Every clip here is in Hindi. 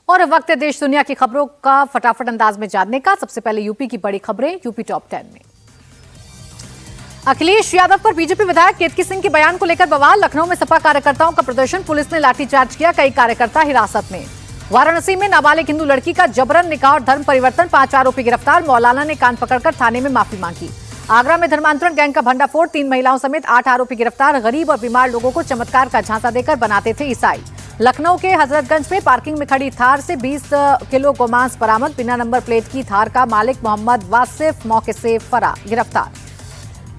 और अब वक्त है देश दुनिया की खबरों का फटाफट अंदाज में जानने का। सबसे पहले यूपी की बड़ी खबरें यूपी टॉप 10 में। अखिलेश यादव पर बीजेपी विधायक केतकी सिंह के बयान को लेकर बवाल। लखनऊ में सपा कार्यकर्ताओं का प्रदर्शन, पुलिस ने लाठीचार्ज किया, कई कार्यकर्ता हिरासत में। वाराणसी में नाबालिग हिंदू लड़की का जबरन निकाह और धर्म परिवर्तन, 5 आरोपी गिरफ्तार, मौलाना ने कान पकड़कर थाने में माफी मांगी। आगरा में धर्मांतरण गैंग का भंडाफोड़, 3 महिलाओं समेत 8 आरोपी गिरफ्तार, गरीब और बीमार लोगों को चमत्कार का झांसा देकर बनाते थे ईसाई। लखनऊ के हजरतगंज में पार्किंग में खड़ी थार से 20 किलो गोमांस बरामद, बिना नंबर प्लेट की थार का मालिक मोहम्मद वासिफ मौके से फरार, गिरफ्तार।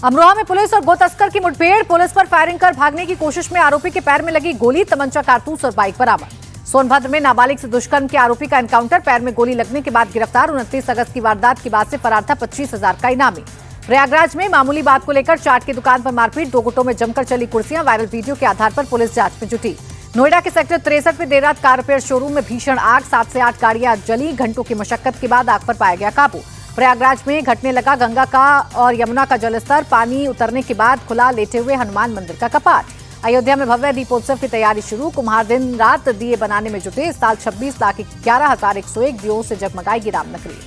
अमरोहा में पुलिस और गो तस्कर की मुठभेड़, पुलिस पर फायरिंग कर भागने की कोशिश में आरोपी के पैर में लगी गोली, तमंचा, कारतूस और बाइक बरामद। सोनभद्र में नाबालिग से दुष्कर्म के आरोपी का एनकाउंटर, पैर में गोली लगने के बाद गिरफ्तार, 29 अगस्त की वारदात के बाद से फरार था, 25,000 का इनामी। प्रयागराज में मामूली बात को लेकर चाट की दुकान पर मारपीट, 2 गुटों में जमकर चली कुर्सियां, वायरल वीडियो के आधार पर पुलिस जांच में जुटी। नोएडा के सेक्टर 63 में देर रात कार रिपेयर शोरूम में भीषण आग, 7 से 8 गाड़ियां जली, घंटों की मशक्कत के बाद आग पर पाया गया काबू। प्रयागराज में घटने लगा गंगा का और यमुना का जलस्तर, पानी उतरने के बाद खुला लेटे हुए हनुमान मंदिर का कपाट। अयोध्या में भव्य दीपोत्सव की तैयारी शुरू, कुम्हार दिन रात दिए बनाने में जुटे, इस साल 26,11,101 दियों से जगमगाएगी रामनगरी।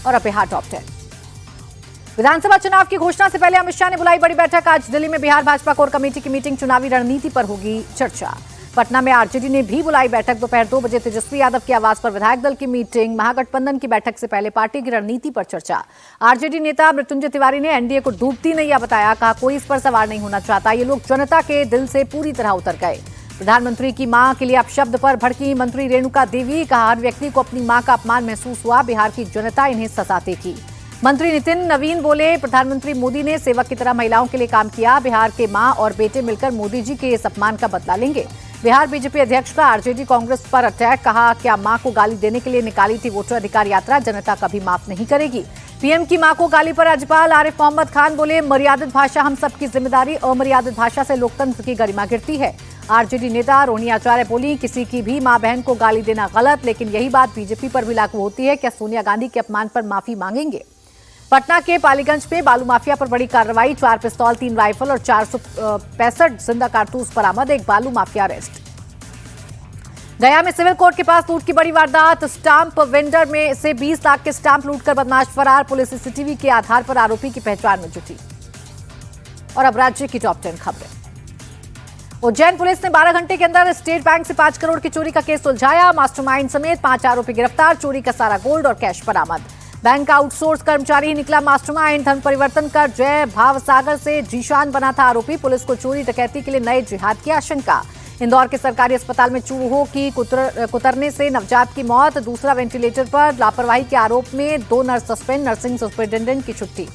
और अब बिहार टॉप 10। विधानसभा चुनाव की घोषणा से पहले अमित शाह ने बुलाई बड़ी बैठक, आज दिल्ली में बिहार भाजपा कोर कमेटी की मीटिंग, चुनावी रणनीति पर होगी चर्चा। पटना में आरजेडी ने भी बुलाई बैठक, दोपहर 2 बजे तेजस्वी यादव के आवास पर विधायक दल की मीटिंग, महागठबंधन की बैठक से पहले पार्टी की रणनीति पर चर्चा। आरजेडी नेता मृत्युंजय तिवारी ने एनडीए को डूबती नैया बताया, कहा कोई इस पर सवार नहीं होना चाहता, ये लोग जनता के दिल से पूरी तरह उतर गए। प्रधानमंत्री की मां के लिए अपशब्द पर भड़की मंत्री रेणुका देवी, कहा हर व्यक्ति को अपनी मां का अपमान महसूस हुआ, बिहार की जनता इन्हें सजा देगी। मंत्री नितिन नवीन बोले, प्रधानमंत्री मोदी ने सेवक की तरह महिलाओं के लिए काम किया, बिहार के मां और बेटे मिलकर मोदी जी के इस अपमान का बदला लेंगे। बिहार बीजेपी अध्यक्ष का आरजेडी कांग्रेस पर अटैक, कहा क्या मां को गाली देने के लिए निकाली थी वोटर अधिकार यात्रा, जनता कभी माफ नहीं करेगी। पीएम की मां को गाली पर राज्यपाल आरिफ मोहम्मद खान बोले, मर्यादित भाषा हम सबकी जिम्मेदारी, अमर्यादित भाषा से लोकतंत्र की गरिमा गिरती है। आरजेडी नेता रोहिणी आचार्य बोली, किसी की भी मां बहन को गाली देना गलत, लेकिन यही बात बीजेपी पर भी लागू होती है, क्या सोनिया गांधी के अपमान पर माफी मांगेंगे। पटना के पालीगंज में बालू माफिया पर बड़ी कार्रवाई, 4 पिस्तौल, 3 राइफल और 465 जिंदा कारतूस बरामद, एक बालू माफिया अरेस्ट। गया में सिविल कोर्ट के पास लूट की बड़ी वारदात, स्टाम्प वेंडर में से 20 लाख के स्टाम्प लूटकर बदमाश फरार, पुलिस सीसीटीवी के आधार पर आरोपी की पहचान में जुटी। और अब राज्य की टॉप 10 खबरें। उज्जैन पुलिस ने 12 घंटे के अंदर स्टेट बैंक से 5 करोड़ की चोरी का केस सुलझाया, मास्टरमाइंड समेत 5 आरोपी गिरफ्तार, चोरी का सारा गोल्ड और कैश बरामद। बैंक का आउटसोर्स कर्मचारी ही निकला मास्टरमाइंड, धन परिवर्तन कर जय भावसागर से जीशान बना था आरोपी, पुलिस को चोरी डकैती के लिए नए जिहाद की आशंका। इंदौर के सरकारी अस्पताल में चूहों की कुतरने से नवजात की मौत, दूसरा वेंटिलेटर पर, लापरवाही के आरोप में 2 नर्स सस्पेंड, नर्सिंग सुपरिटेंडेंट की छुट्टी।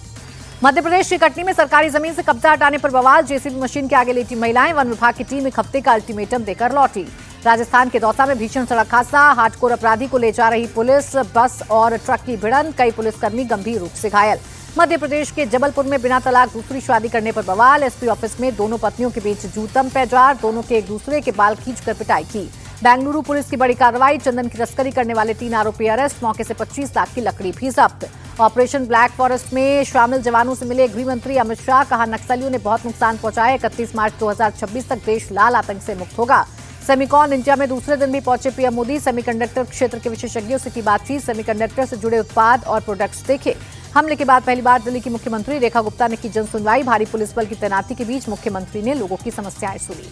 मध्य प्रदेश की कटनी में सरकारी जमीन से कब्जा हटाने पर बवाल, जेसीबी मशीन के आगे लेटी महिलाएं, वन विभाग की टीम 1 हफ्ते का अल्टीमेटम देकर लौटी। राजस्थान के दौसा में भीषण सड़क हादसा, हार्डकोर अपराधी को ले जा रही पुलिस, बस और ट्रक की भिड़ंत, कई पुलिसकर्मी गंभीर रूप से घायल। मध्य प्रदेश के जबलपुर में बिना तलाक दूसरी शादी करने पर बवाल, एसपी ऑफिस में दोनों पत्नियों के बीच जूतम पैजार, दोनों के एक दूसरे के बाल खींचकर पिटाई की। बेंगलुरु पुलिस की बड़ी कार्रवाई, चंदन की तस्करी करने वाले 3 आरोपी अरेस्ट, मौके से 25 लाख की लकड़ी भी जब्त। ऑपरेशन ब्लैक फॉरेस्ट में शामिल जवानों से मिले गृह मंत्री अमित शाह, कहा नक्सलियों ने बहुत नुकसान पहुंचाया, 31 मार्च 2026 तक देश लाल आतंक से मुक्त होगा। सेमिकॉन इंडिया में दूसरे दिन भी पहुंचे पीएम मोदी, सेमीकंडक्टर क्षेत्र के विशेषज्ञों से की बातचीत, सेमीकंडक्टर से जुड़े उत्पाद और प्रोडक्ट्स देखे। हमले के बाद पहली बार दिल्ली की मुख्यमंत्री रेखा गुप्ता ने की जन सुनवाई, भारी पुलिस बल की तैनाती के बीच मुख्यमंत्री ने लोगों की समस्याएं सुनी।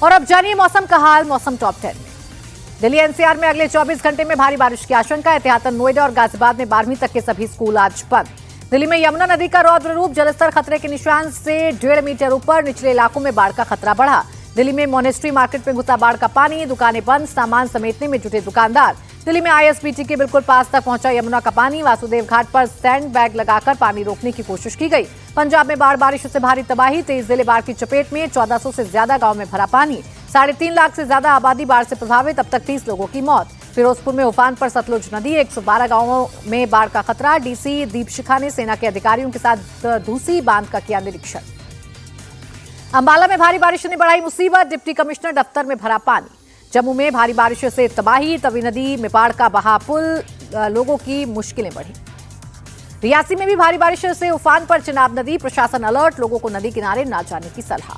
और अब जानिए मौसम का हाल, मौसम टॉप 10 में। दिल्ली एनसीआर में अगले 24 घंटे में भारी बारिश की आशंका, एहतियातन नोएडा और गाजियाबाद में 12वीं तक के सभी स्कूल आज बंद। दिल्ली में यमुना नदी का रौद्र रूप, जलस्तर खतरे के निशान से 1.5 मीटर ऊपर, निचले इलाकों में बाढ़ का खतरा बढ़ा। दिल्ली में मॉनेस्ट्री मार्केट में घुसा बाढ़ का पानी, दुकानें बंद, सामान समेटने में जुटे दुकानदार। दिल्ली में आईएसबीटी के बिल्कुल पास तक पहुंचा यमुना का पानी, वासुदेव घाट पर सैंड बैग लगाकर पानी रोकने की कोशिश की गई। पंजाब में बारिश से भारी तबाही, 23 जिले बाढ़ की चपेट में, 1400 से ज्यादा गांव में भरा पानी, 3.5 लाख से ज्यादा आबादी बाढ़ से प्रभावित, अब तक 30 लोगों की मौत। फिरोजपुर में उफान पर सतलुज नदी, 112 गांवों में बाढ़ का खतरा, डीसी दीपशिखा ने सेना के अधिकारियों के साथ दूसी बांध का किया निरीक्षण। अंबाला में भारी बारिश ने बढ़ाई मुसीबत, डिप्टी कमिश्नर दफ्तर में भरा पानी। जम्मू में भारी बारिश से तबाही, तवी नदी में बाढ़ का बहा पुल, लोगों की मुश्किलें बढ़ी। रियासी में भी भारी बारिश से उफान पर चिनाब नदी, प्रशासन अलर्ट, लोगों को नदी किनारे न जाने की सलाह।